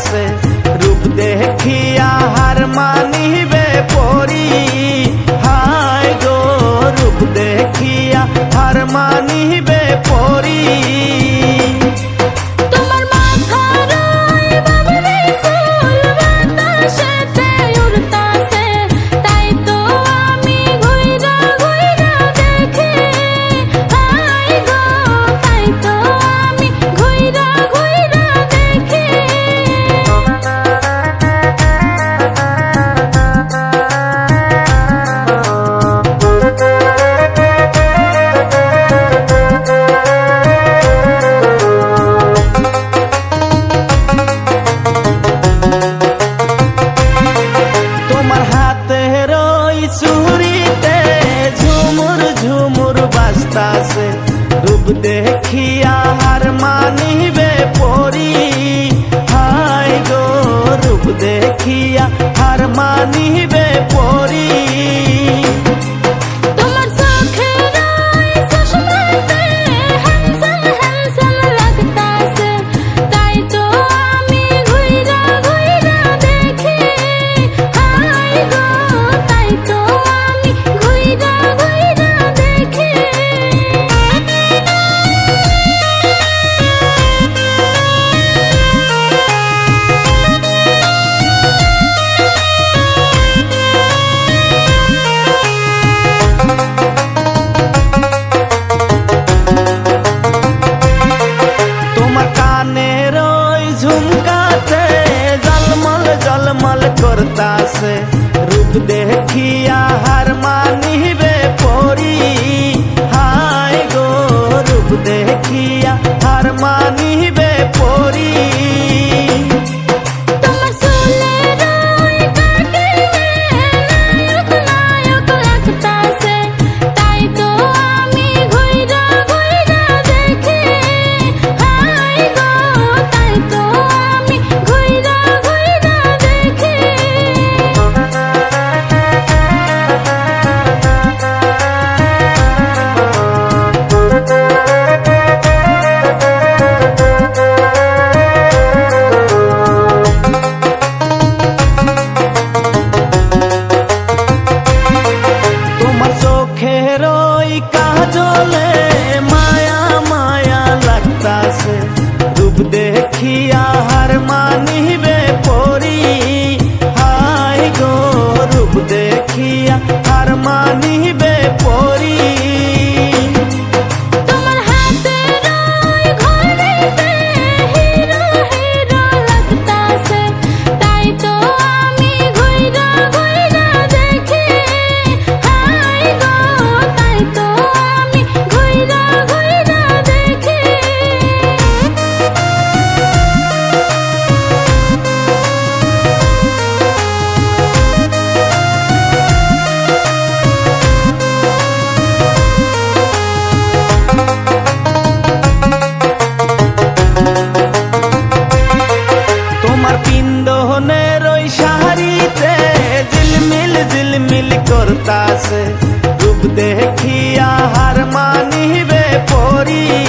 করতাছে রূপ দেখিয়া হার মানিবে পরি হায় গো রূপ দেখিয়া হার মানিবে পরি রূপ দেখিয়া হার মানিবে পরি হায় গো রূপ দেখিয়া হার মানিবে পরি ঝুমকাতে জলমল জলমল করতাছে রূপ দেখিয়া হার মানিবে পরি হায় গো রূপ দেখিয়া হার মানিবে পরি কাজলে মায়া মায়া লাগতাছে রূপ দেখিয়া হার মানিবে পরি হায় গো রূপ দেখিয়া হার মানিবে পরি পিন্দনের ওই শাড়িতে ঝিলমিল ঝিলমিল করতাছে রূপ দেখিয়া হার মানিবে পরি